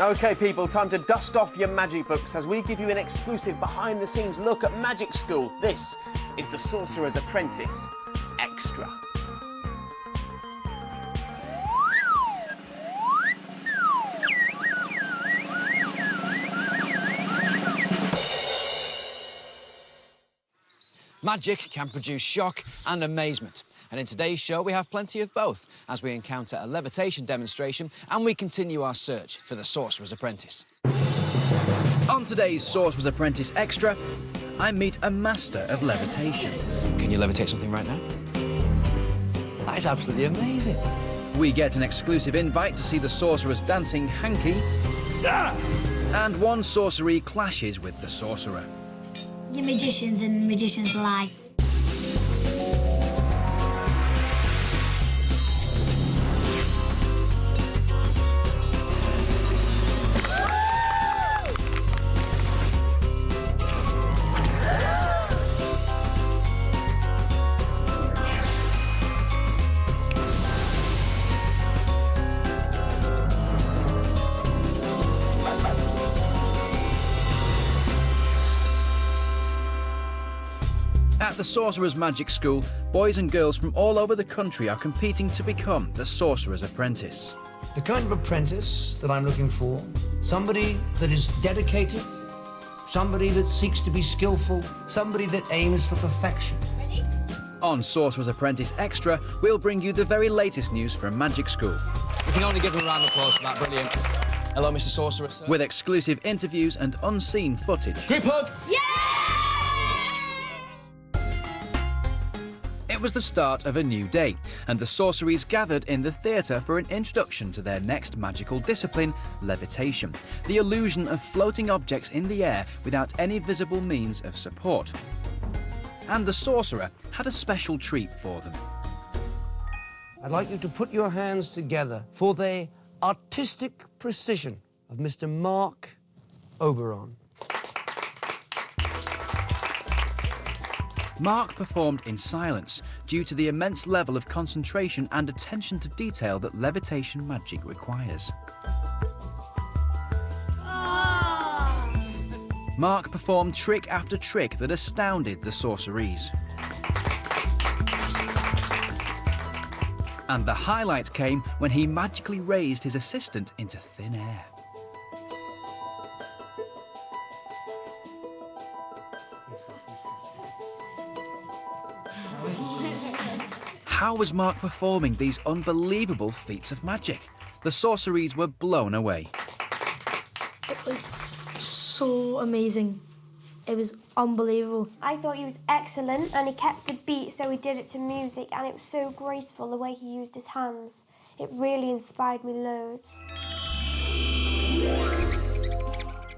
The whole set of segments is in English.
OK, people, time to dust off your magic books as we give you an exclusive behind-the-scenes look at magic school. This is the Sorcerer's Apprentice Extra. Magic can produce shock and amazement. And in today's show, we have plenty of both, as we encounter a levitation demonstration and we continue our search for the Sorcerer's Apprentice. On today's Sorcerer's Apprentice Extra, I meet a master of levitation. Can you levitate something right now? That is absolutely amazing. We get an exclusive invite to see the Sorcerer's dancing hanky. And one sorcery clashes with the Sorcerer. You're magicians and magicians lie. At the Sorcerer's Magic School, boys and girls from all over the country are competing to become the Sorcerer's Apprentice. The kind of apprentice that I'm looking for, somebody that is dedicated, somebody that seeks to be skillful, somebody that aims for perfection. Ready? On Sorcerer's Apprentice Extra, we'll bring you the very latest news from Magic School. We can only give them a round of applause for that, brilliant. Hello, Mr. Sorcerer, sir. With exclusive interviews and unseen footage. Group hug! Yeah! It was the start of a new day, and the sorceries gathered in the theatre for an introduction to their next magical discipline, levitation, the illusion of floating objects in the air without any visible means of support. And the Sorcerer had a special treat for them. I'd like you to put your hands together for the artistic precision of Mr. Mark Oberon. Mark performed in silence due to the immense level of concentration and attention to detail that levitation magic requires. Mark performed trick after trick that astounded the sorceries. And the highlight came when he magically raised his assistant into thin air. How was Mark performing these unbelievable feats of magic? The sorceries were blown away. It was so amazing. It was unbelievable. I thought he was excellent and he kept the beat, so he did it to music, and it was so graceful the way he used his hands. It really inspired me loads.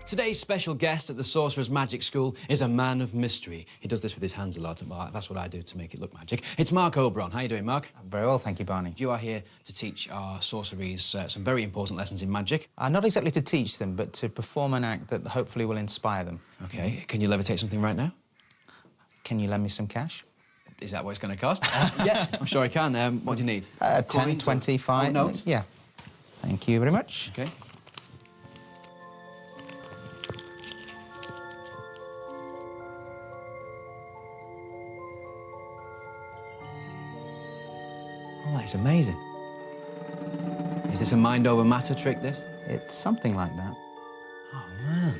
Today's special guest at the Sorcerer's Magic School is a man of mystery. He does this with his hands a lot, but that's what I do to make it look magic. It's Mark Oberon. How are you doing, Mark? Very well, thank you, Barney. You are here to teach our sorceries some very important lessons in magic. Not exactly to teach them, but to perform an act that hopefully will inspire them. OK. Can you levitate something right now? Can you lend me some cash? Is that what it's going to cost? Yeah, I'm sure I can. What do you need? 10, 25... Oh, note? Yeah. Thank you very much. OK. Oh, that's amazing. Is this a mind over matter trick, this? It's something like that. Oh, man.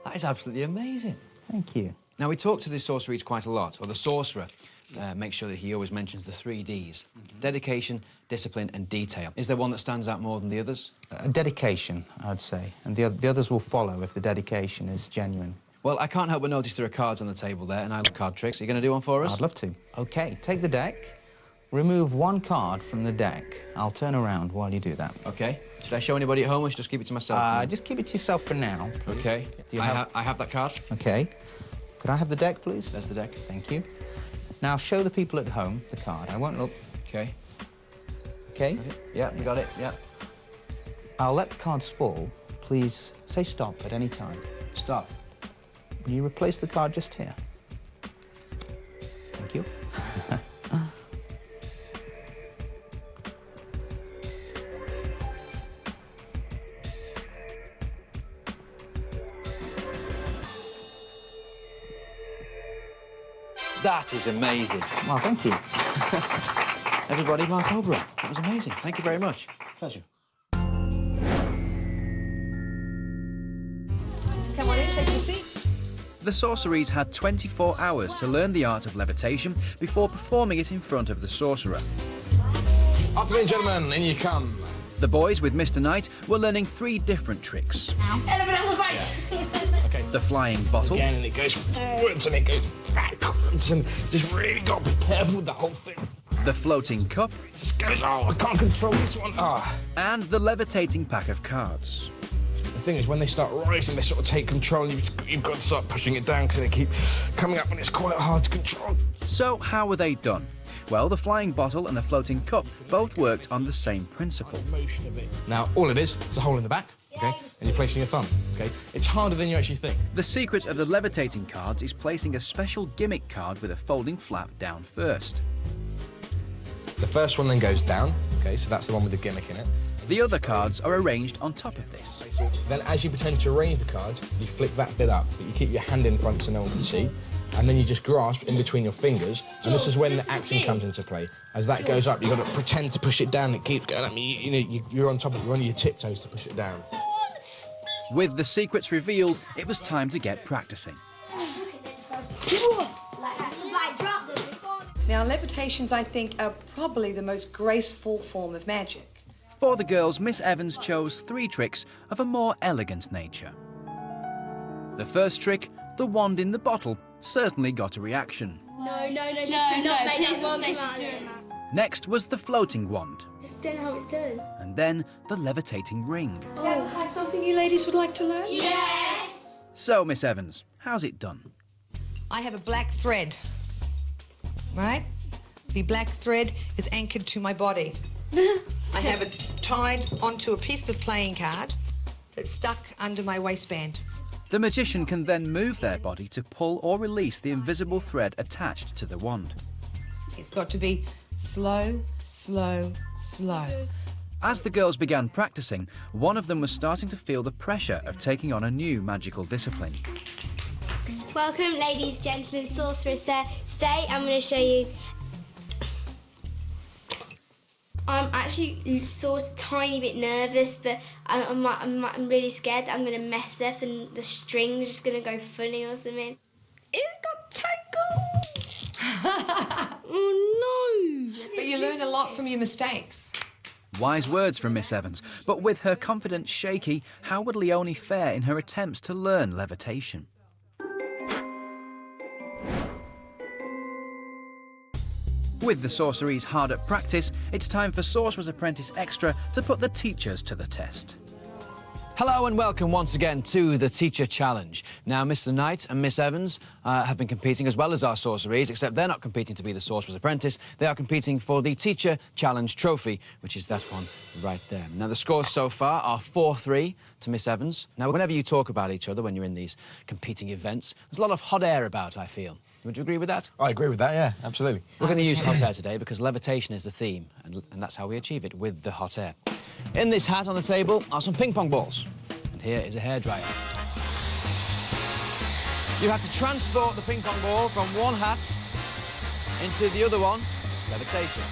That is absolutely amazing. Thank you. Now, we talk to the sorceries quite a lot, or the Sorcerer makes sure that he always mentions the 3 Ds. Dedication, discipline and detail. Is there one that stands out more than the others? Dedication, I'd say. And the others will follow if the dedication is genuine. Well, I can't help but notice there are cards on the table there, and I love card tricks. Are you going to do one for us? I'd love to. OK, take the deck, remove 1 card from the deck. I'll turn around while you do that. OK. Should I show anybody at home, or should I just keep it to myself? Just keep it to yourself for now, please. OK. I have that card. OK. Could I have the deck, please? There's the deck. Thank you. Now, show the people at home the card. I won't look. OK. OK? Yeah, you got it, yeah. I'll let the cards fall. Please say stop at any time. Stop. Will you replace the card just here? Thank you. That is amazing. Well, thank you. Everybody, Mark Oberon. That was amazing. Thank you very much. Pleasure. Come on in, take your seats. The sorceries had 24 hours to learn the art of levitation before performing it in front of the sorcerer. Afternoon, gentlemen, in you come. The boys with Mr. Knight were learning 3 different tricks. Okay. The flying bottle, Again, and it goes forwards and it goes backwards, and just really got to be careful with the whole thing. the floating cup, Just goes, oh, I can't control this one. Ah. and the levitating pack of cards. The thing is, when they start rising, they sort of take control, and you've got to start pushing it down because they keep coming up, and it's quite hard to control. So how were they done? Well, the flying bottle and the floating cup both worked on the same principle. Motion of it. Now, all it is, it's a hole in the back, okay, and you're placing your thumb, okay? It's harder than you actually think. The secret of the levitating cards is placing a special gimmick card with a folding flap down first. The first one then goes down, okay, so that's the one with the gimmick in it. The other cards are arranged on top of this. Then as you pretend to arrange the cards, you flick that bit up, but you keep your hand in front so no one can see, and then you just grasp in between your fingers, and this is when the action comes into play. As that goes up, you've got to pretend to push it down, it keeps going up, you're on top of it, you're on your tiptoes to push it down. With the secrets revealed, it was time to get practicing. Now, levitations, I think, are probably the most graceful form of magic. For the girls, Miss Evans chose 3 tricks of a more elegant nature. The first trick, the wand in the bottle, certainly got a reaction. No, that's what she's doing. Next was the floating wand, Just don't know how it's done. and then the levitating ring. Oh, something you ladies would like to learn? Yes! So, Miss Evans, how's it done? I have a black thread, right? The black thread is anchored to my body. I have it tied onto a piece of playing card that's stuck under my waistband. The magician can then move their body to pull or release the invisible thread attached to the wand. It's got to be slow, slow, slow. As the girls began practicing, one of them was starting to feel the pressure of taking on a new magical discipline. Welcome, ladies, gentlemen, Sorcerer, sir. Today I'm going to show you... I'm actually sort of tiny bit nervous, but I'm really scared that I'm going to mess up and the string's just going to go funny or something. It got tangled! Oh, no! But you learn a lot from your mistakes. Wise words from Miss Evans, but with her confidence shaky, how would Leonie fare in her attempts to learn levitation? With the sorceries hard at practice, it's time for Sorcerer's Apprentice Extra to put the teachers to the test. Hello and welcome once again to the Teacher Challenge. Now, Mr. Knight and Miss Evans have been competing as well as our sorceries, except they're not competing to be the Sorcerer's Apprentice. They are competing for the Teacher Challenge Trophy, which is that one right there. Now, the scores so far are 4-3 to Miss Evans. Now, whenever you talk about each other when you're in these competing events, there's a lot of hot air about, I feel. Would you agree with that? I agree with that, yeah, absolutely. We're going to use hot air today because levitation is the theme, and that's how we achieve it, with the hot air. In this hat on the table are some ping pong balls, and here is a hairdryer. You have to transport the ping pong ball from one hat into the other one, levitation,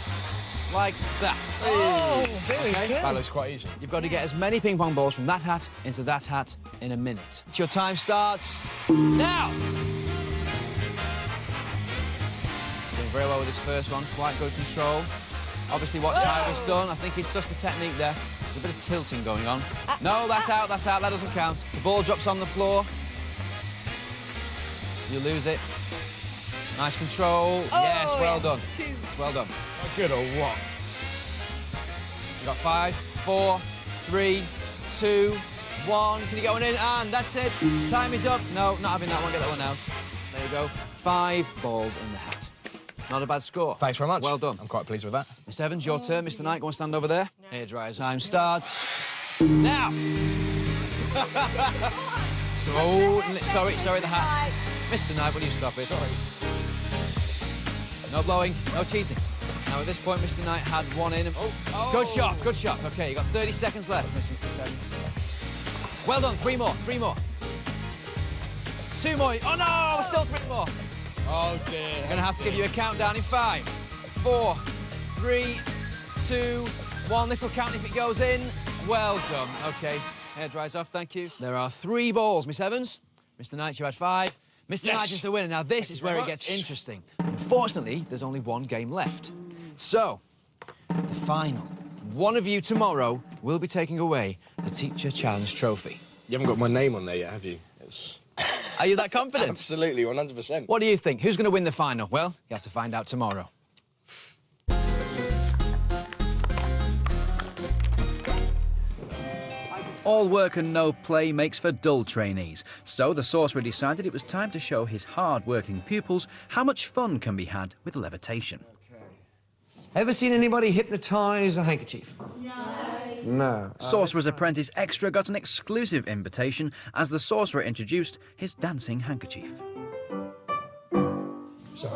like that. Oh, very good. That looks quite easy. You've got to get as many ping pong balls from that hat into that hat in a minute. Your time starts now. Doing very well with this first one, quite good control. Obviously, watch how it's done. I think it's just the technique there. There's a bit of tilting going on. No, that's out, that doesn't count. The ball drops on the floor. You lose it. Nice control. Yes, well done. 2. Well done. Good or what? You got 5, 4, 3, 2, 1. Can you get one in? And that's it. Time is up. No, not having that one. Get that one out. There you go. 5 balls in the hat. Not a bad score. Thanks very much. Well done. I'm quite pleased with that. Miss Evans, your turn. Mr. Knight, go and stand over there. Hairdryer time starts now. Sorry, the hat. Mr. Knight, will you stop it? Sorry. No blowing, no cheating. Now, at this point, Mr. Knight had one in. Oh. Good shot, good shot. OK, you got 30 seconds left, Miss Evans. Well done, 3 more. 2 more. Oh, no, still 3 more. Oh, dear. I'm going to have to give you a countdown in 5, 4, 3, 2, 1. This will count if it goes in. Well done. OK, hair dries off, thank you. There are 3 balls, Miss Evans. Mr Knight, you had 5. Mr Knight is the winner. Now, this is where it gets interesting. Unfortunately, there's only 1 game left. So, the final. One of you tomorrow will be taking away the Teacher Challenge trophy. You haven't got my name on there yet, have you? Are you that confident? Absolutely, 100%. What do you think? Who's going to win the final? Well, you have to find out tomorrow. All work and no play makes for dull trainees. So the Sorcerer decided it was time to show his hard-working pupils how much fun can be had with levitation. Ever seen anybody hypnotise a handkerchief? No. Sorcerer's Apprentice Extra got an exclusive invitation as the Sorcerer introduced his dancing handkerchief. Sorry.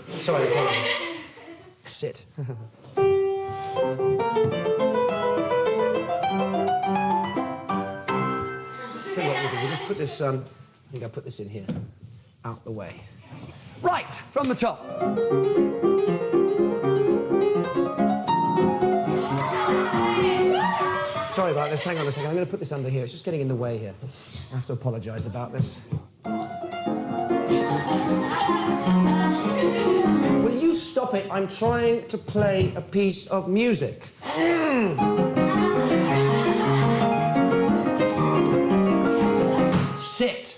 Sorry, hold on. Sit. Tell you what we'll do, we'll just put this, I think I'll put this in here, out the way. Right, from the top. Sorry about this, hang on a second, I'm going to put this under here, it's just getting in the way here. I have to apologise about this. Will you stop it? I'm trying to play a piece of music. Sit.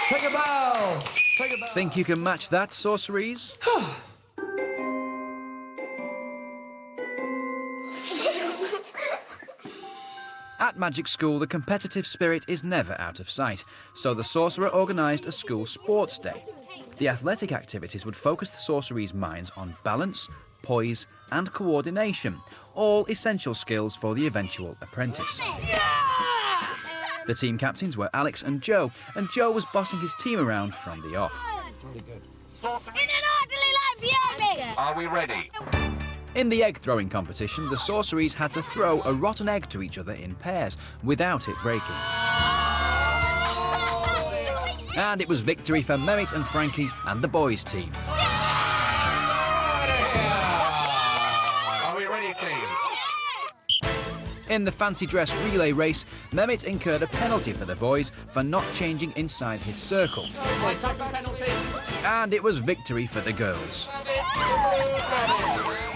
Take a bow. Take a bow. Think you can match that, Sorceries? At Magic School, the competitive spirit is never out of sight, so the Sorcerer organised a school sports day. The athletic activities would focus the Sorceries' minds on balance, poise and coordination, all essential skills for the eventual apprentice. The team captains were Alex and Joe was bossing his team around from the off. Are we ready? In the egg-throwing competition, the Sorceries had to throw a rotten egg to each other in pairs without it breaking. And it was victory for Mehmet and Frankie and the boys' team. Are we ready, team? In the fancy dress relay race, Mehmet incurred a penalty for the boys for not changing inside his circle. And it was victory for the girls.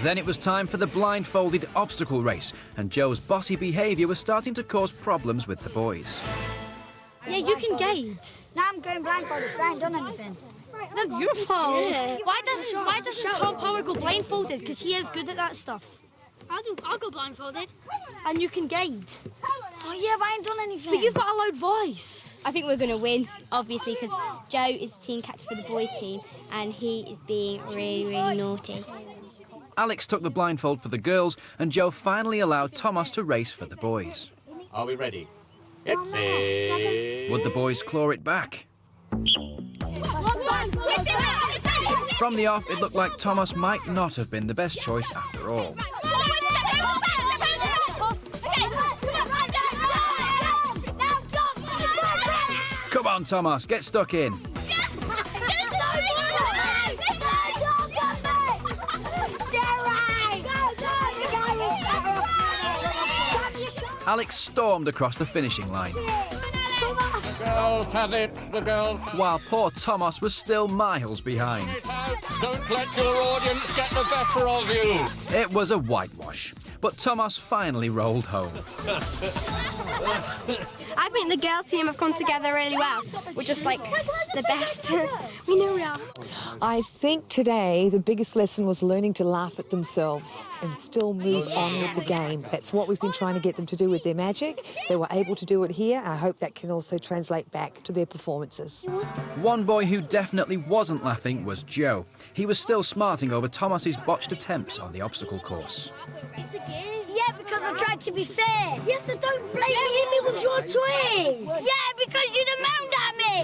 Then it was time for the blindfolded obstacle race, and Joe's bossy behaviour was starting to cause problems with the boys. Yeah, you can gauge. Now I'm going blindfolded because I ain't done anything. That's your fault. Yeah. Why doesn't Tom Power go blindfolded? Because he is good at that stuff. I'll go blindfolded. And you can gauge. Oh yeah, but I ain't done anything. But you've got a loud voice. I think we're going to win, obviously, because Joe is the team captain for the boys' team and he is being really, really naughty. Alex took the blindfold for the girls, and Joe finally allowed Thomas to race for the boys. Are we ready? It's it. Would the boys claw it back? From the off, it looked like Thomas might not have been the best choice after all. Come on, Thomas, get stuck in. Alex stormed across the finishing line. The girls have it, the girls have it. While poor Thomas was still miles behind. Don't let your audience get the better of you. It was a whitewash, but Thomas finally rolled home. I think the girls' team have come together really well. We're just like the best. We know we are. I think today the biggest lesson was learning to laugh at themselves and still move on with the game. That's what we've been trying to get them to do with their magic. They were able to do it here. I hope that can also translate back to their performances. One boy who definitely wasn't laughing was Joe. He was still smarting over Thomas's botched attempts on the obstacle course. Yeah, because I tried to be fair. Yes, so don't blame me. It was your choice. Yeah, because you moaned at me.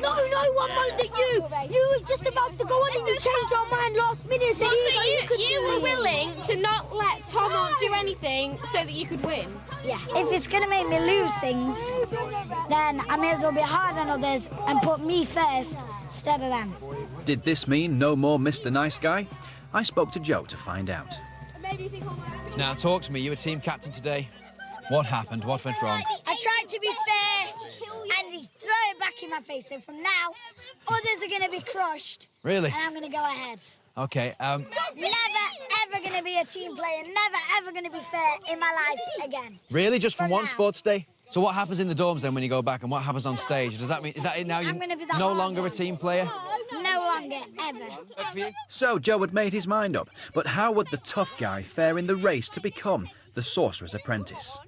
No one moaned at you. You was just about to go on and you changed your mind last minute and said, you could you were willing to not let Tom do anything so that you could win? Yeah. If it's going to make me lose things, then I may as well be hard on others and put me first instead of them. Did this mean no more Mr. Nice Guy? I spoke to Joe to find out. Now, talk to me. You were team captain today. What happened? What went wrong? I tried to be fair, and he threw it back in my face. So from now, others are going to be crushed. Really? And I'm going to go ahead. OK, Never, ever going to be a team player. Never, ever going to be fair in my life again. Really? Just from one sports day? So what happens in the dorms then when you go back, and what happens on stage? Does that mean, is that it now? You're no longer a team player? No longer, ever. So Joe had made his mind up, but how would the tough guy fare in the race to become the Sorcerer's Apprentice?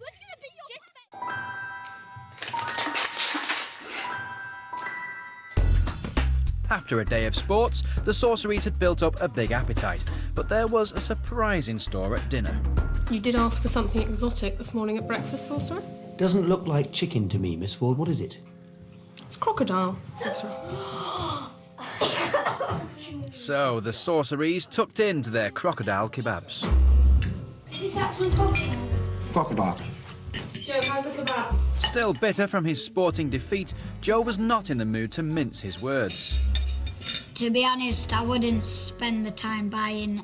After a day of sports, the Sorcerees had built up a big appetite, but there was a surprise in store at dinner. You did ask for something exotic this morning at breakfast, Sorcerer? Doesn't look like chicken to me, Miss Ford. What is it? It's crocodile, Sorcerer. So the Sorcerees tucked into their crocodile kebabs. Is that some crocodile? Crocodile. Joe, how's the kebab? Still bitter from his sporting defeat, Joe was not in the mood to mince his words. To be honest, I wouldn't spend the time buying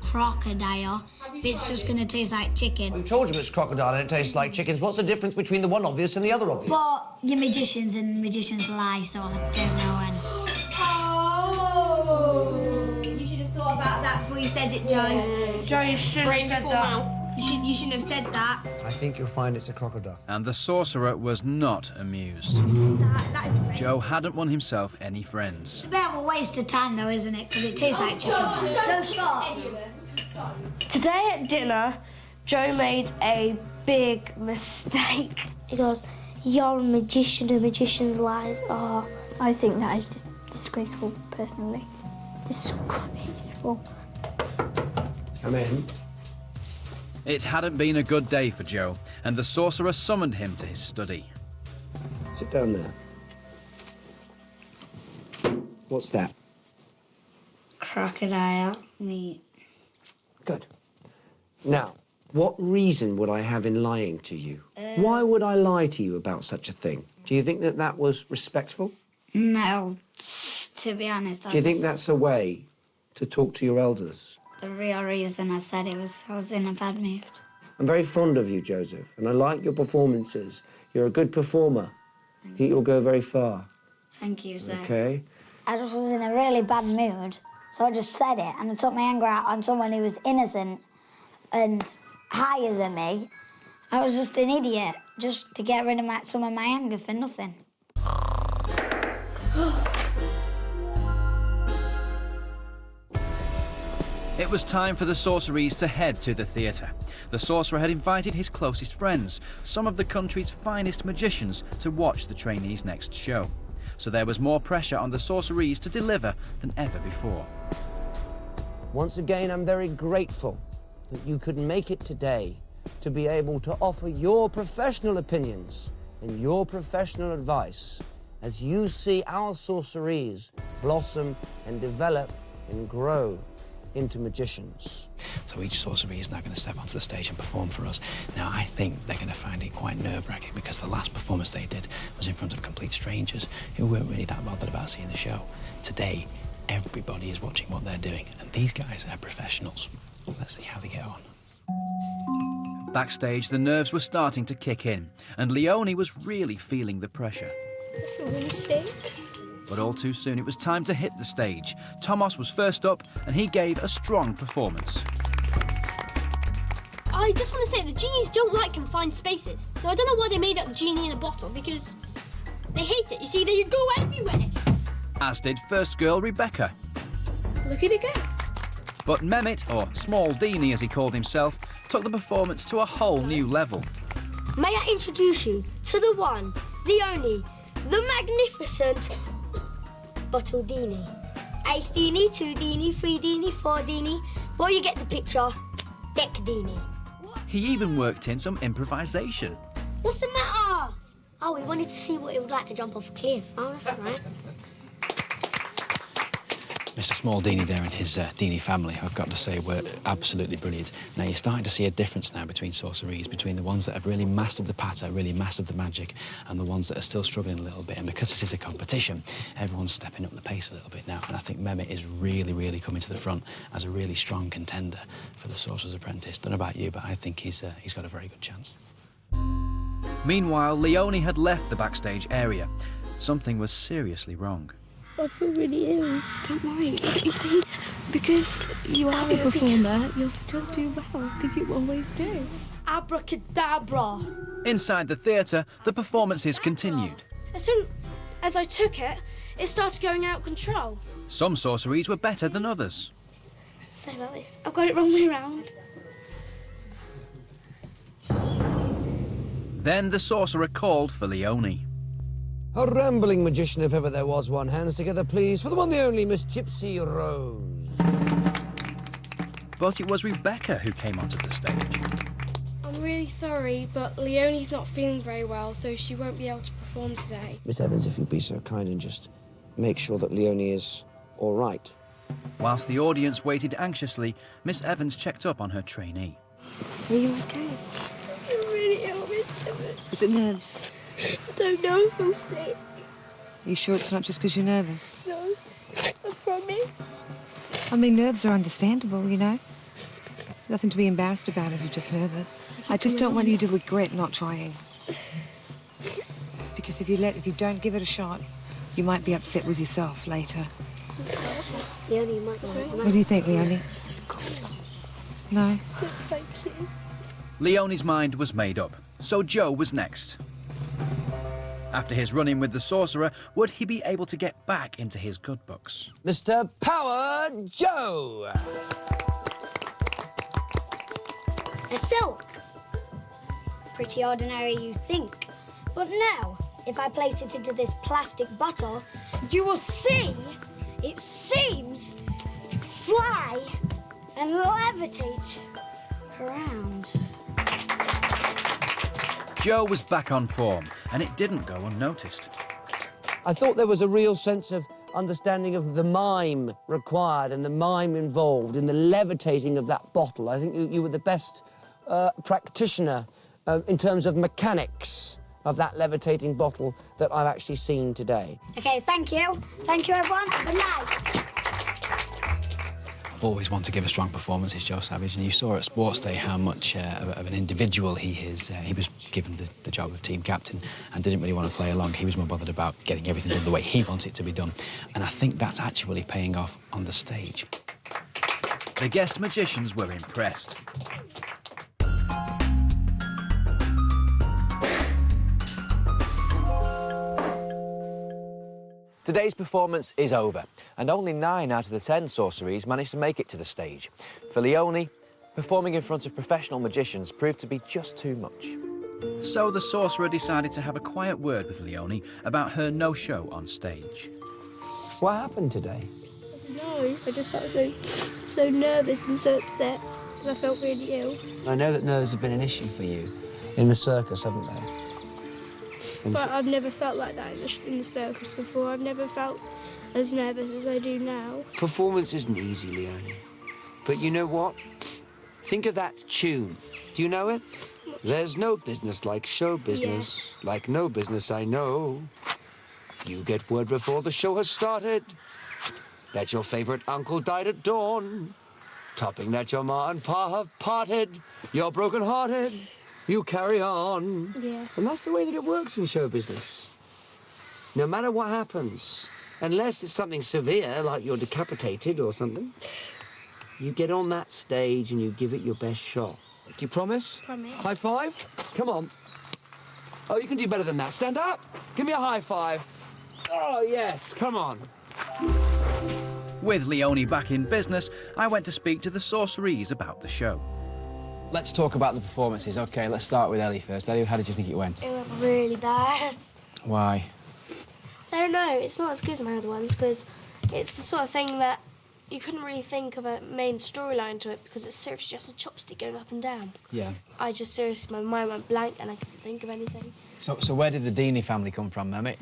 crocodile if it's just going to taste like chicken. We told you it's crocodile and it tastes like chickens. What's the difference between the one obvious and the other obvious? But you're magicians and magicians lie, so I don't know when. Oh! You should have thought about that before you said it, Joe. Joe, you shouldn't have said that. You shouldn't have said that. I think you'll find it's a crocodile. And the Sorcerer was not amused. Joe hadn't won himself any friends. It's a bit of a waste of time, though, isn't it? Because it tastes like chicken. Don't stop. Today at dinner, Joe made a big mistake. He goes, "You're a magician, a magician lies." Oh, I think that is disgraceful, personally. Disgraceful. Come in. It hadn't been a good day for Joe, and the Sorcerer summoned him to his study. Sit down there. What's that? Crocodile meat. Good. Now, what reason would I have in lying to you? Why would I lie to you about such a thing? Do you think that that was respectful? No, to be honest, Do you think that's a way to talk to your elders? the real reason I said it was I was in a bad mood. I'm very fond of you, Joseph, and I like your performances. You're a good performer. I think you'll go very far. Thank you, sir. Okay? I just was in a really bad mood, so I just said it, and I took my anger out on someone who was innocent and higher than me. I was just an idiot, just to get rid of some of my anger for nothing. It was time for the Sorcerees to head to the theatre. The Sorcerer had invited his closest friends, some of the country's finest magicians, to watch the trainees' next show. So there was more pressure on the Sorcerees to deliver than ever before. Once again, I'm very grateful that you could make it today to be able to offer your professional opinions and your professional advice as you see our Sorcerees blossom and develop and grow into magicians. So each Sorceree is now going to step onto the stage and perform for us. Now, I think they're going to find it quite nerve-wracking because the last performance they did was in front of complete strangers who weren't really that bothered about seeing the show. Today, everybody is watching what they're doing, and these guys are professionals. Let's see how they get on. Backstage, the nerves were starting to kick in, and Leonie was really feeling the pressure. I feel really sick. But all too soon, it was time to hit the stage. Thomas was first up, and he gave a strong performance. I just want to say that genies don't like confined spaces. So I don't know why they made up genie in a bottle, because they hate it. You see, they go everywhere. As did first girl Rebecca. Look at it go. But Mehmet, or Small Deanie as he called himself, took the performance to a whole new level. May I introduce you to the one, the only, the magnificent Bottle Deanie. Ace Deanie, 2 Deanie, 3 Deanie, 4 Deanie. Well, you get the picture. Deck Deanie. He even worked in some improvisation. What's the matter? Oh, we wanted to see what it would like to jump off a cliff. Oh, that's all right. Mr. Smaldini there and his Dini family, I've got to say, were absolutely brilliant. Now, you're starting to see a difference now between sorceries, between the ones that have really mastered the patter, really mastered the magic, and the ones that are still struggling a little bit. And because this is a competition, everyone's stepping up the pace a little bit now. And I think Mehmet is really, really coming to the front as a really strong contender for the Sorcerer's Apprentice. Don't know about you, but I think he's got a very good chance. Meanwhile, Leonie had left the backstage area. Something was seriously wrong. I feel really ill. Don't worry. You see, because you are a performer, you'll still do well, because you always do. Abracadabra. Inside the theatre, the performances continued. As soon as I took it, it started going out of control. Some sorceries were better than others. Sorry about this. I've got it wrong way round. Then the sorcerer called for Leonie. A rambling magician, if ever there was one. Hands together, please, for the one, the only Miss Gypsy Rose. But it was Rebecca who came onto the stage. I'm really sorry, but Leonie's not feeling very well, so she won't be able to perform today. Miss Evans, if you'd be so kind and just make sure that Leonie is all right. Whilst the audience waited anxiously, Miss Evans checked up on her trainee. Are you okay? I'm really ill, Miss Evans. Is it nerves? I don't know if I'm sick. Are you sure it's not just because you're nervous? No, I promise. I mean, nerves are understandable, you know. There's nothing to be embarrassed about if you're just nervous. I just don't want you to regret not trying. Because if you don't give it a shot, you might be upset with yourself later. Leonie might not. What do you think, Leonie? No? Thank you. Leonie's mind was made up, so Joe was next. After his run-in with the sorcerer, would he be able to get back into his good books? Mr. Power Joe! A silk. Pretty ordinary, you think. But now, if I place it into this plastic bottle, you will see it seems to fly and levitate around. Joe was back on form, and it didn't go unnoticed. I thought there was a real sense of understanding of the mime required and the mime involved in the levitating of that bottle. I think you were the best practitioner in terms of mechanics of that levitating bottle that I've actually seen today. Okay, thank you. Thank you, everyone. Good night. Always want to give a strong performance, is Joe Savage, and you saw at Sports Day how much of an individual he is. He was given the job of team captain and didn't really want to play along. He was more bothered about getting everything done the way he wants it to be done. And I think that's actually paying off on the stage. The guest magicians were impressed. Today's performance is over, and only 9 out of the 10 sorceries managed to make it to the stage. For Leonie, performing in front of professional magicians proved to be just too much. So the sorcerer decided to have a quiet word with Leonie about her no-show on stage. What happened today? I don't know. I just felt so nervous and so upset, and I felt really ill. I know that nerves have been an issue for you in the circus, haven't they? But I've never felt like that in the circus before. I've never felt as nervous as I do now. Performance isn't easy, Leonie. But you know what? Think of that tune. Do you know it? There's no business like show business, like no business I know. You get word before the show has started that your favourite uncle died at dawn, topping that your ma and pa have parted. You're broken-hearted. You carry on. Yeah. And that's the way that it works in show business. No matter what happens, unless it's something severe, like you're decapitated or something, you get on that stage and you give it your best shot. Do you promise? Promise. High five? Come on. Oh, you can do better than that. Stand up. Give me a high five. Oh, yes. Come on. With Leonie back in business, I went to speak to the sorceries about the show. Let's talk about the performances. OK, let's start with Ellie first. Ellie, how did you think it went? It went really bad. Why? I don't know. It's not as good as my other ones because it's the sort of thing that you couldn't really think of a main storyline to it because it's seriously just a chopstick going up and down. Yeah. I just seriously, my mind went blank and I couldn't think of anything. So where did the Dini family come from, Mehmet?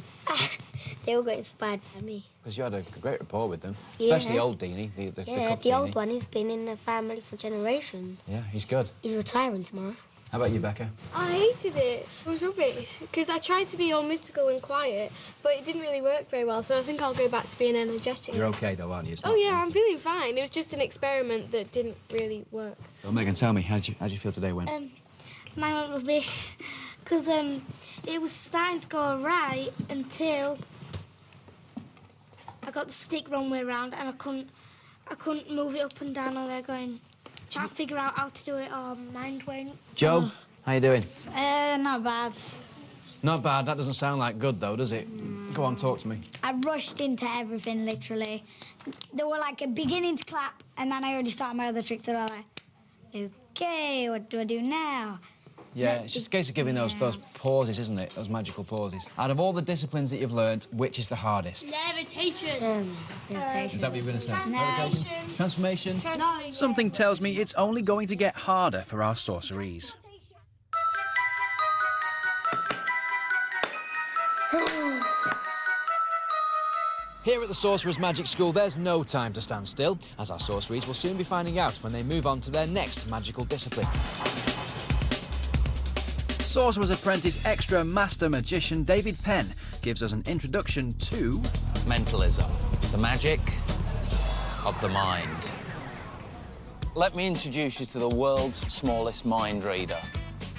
They all got inspired by me. Because you had a great rapport with them, Yeah. especially old Deanie, the cook the old Deanie. one, he's been in the family for generations. Yeah, he's good. He's retiring tomorrow. How about you, Becca? I hated it. It was rubbish because I tried to be all mystical and quiet, but it didn't really work very well. So I think I'll go back to being energetic. You're okay though, aren't you? It's Oh not- yeah, I'm feeling fine. It was just an experiment that didn't really work. Well, Megan, tell me, how'd you feel today when? Mine went rubbish because it was starting to go right until I got the stick wrong way around and I couldn't move it up and down on there trying to figure out how to do it or mind went. Joe, how you doing? Not bad. Not bad. That doesn't sound like good though, does it? Go on, talk to me. I rushed into everything, literally. They were like beginning to clap, and then I already started my other tricks, and I was like, okay, what do I do now? Yeah, it's just a case of giving those pauses, isn't it? Those magical pauses. Out of all the disciplines that you've learned, which is the hardest? Levitation. Is that what you were going to say? Levitation? Transformation? Something tells me it's only going to get harder for our sorceries. Here at the Sorcerer's Magic School, there's no time to stand still, as our sorceries will soon be finding out when they move on to their next magical discipline. Sorcerer's Apprentice Extra Master Magician David Penn gives us an introduction to... mentalism, the magic of the mind. Let me introduce you to the world's smallest mind reader.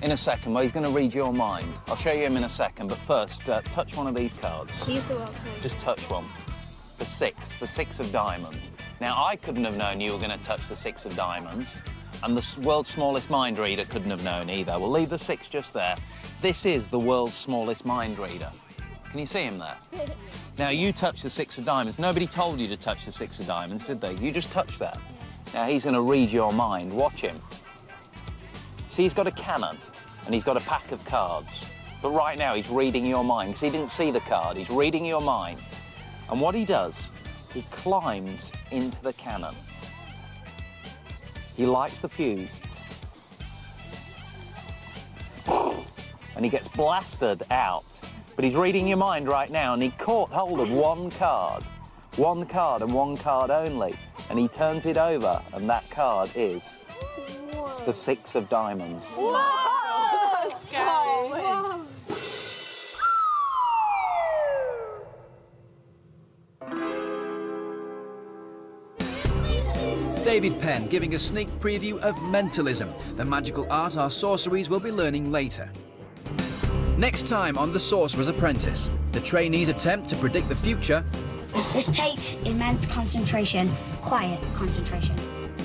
In a second, well, he's going to read your mind. I'll show you him in a second, but first, touch one of these cards. He's the world's most. Just touch one. The six of diamonds. Now, I couldn't have known you were going to touch the 6 of diamonds, and the world's smallest mind reader couldn't have known either. We'll leave the 6 just there. This is the world's smallest mind reader. Can you see him there? Now, you touch the 6 of diamonds. Nobody told you to touch the 6 of diamonds, did they? You just touched that. Now, he's going to read your mind. Watch him. See, he's got a cannon, and he's got a pack of cards. But right now, he's reading your mind, because he didn't see the card. He's reading your mind. And what he does, he climbs into the cannon. He lights the fuse. And he gets blasted out. But he's reading your mind right now, and he caught hold of one card and one card only. And he turns it over, and that card is the 6 of diamonds. Whoa! That's scary. Whoa. David Penn giving a sneak preview of mentalism, the magical art our sorceries will be learning later. Next time on The Sorcerer's Apprentice, the trainees attempt to predict the future. This takes immense concentration, quiet concentration.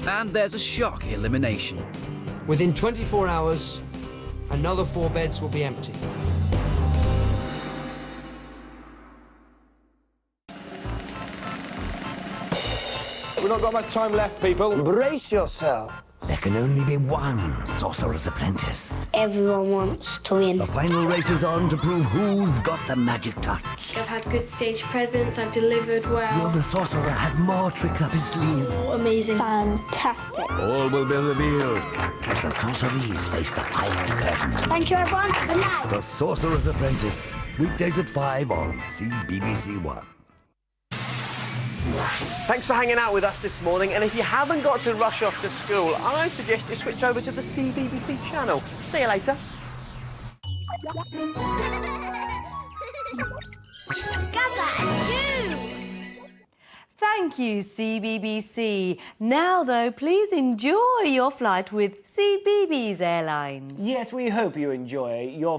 And there's a shock elimination. Within 24 hours, another 4 beds will be empty. We've not got much time left, people. Brace yourself. There can only be one Sorcerer's Apprentice. Everyone wants to win. The final race is on to prove who's got the magic touch. I've had good stage presence, I've delivered well. Will the Sorcerer have more tricks up his sleeve? Oh, amazing. Fantastic. All will be revealed as the Sorceries face the final curtain. Thank you, everyone. Good night. The Sorcerer's Apprentice, weekdays at 5 on CBBC 1. Thanks for hanging out with us this morning, and if you haven't got to rush off to school, I suggest you switch over to the CBBC channel. See you later. Discover and do! Thank you, CBBC. Now, though, please enjoy your flight with CBeebies Airlines. Yes, we hope you enjoy your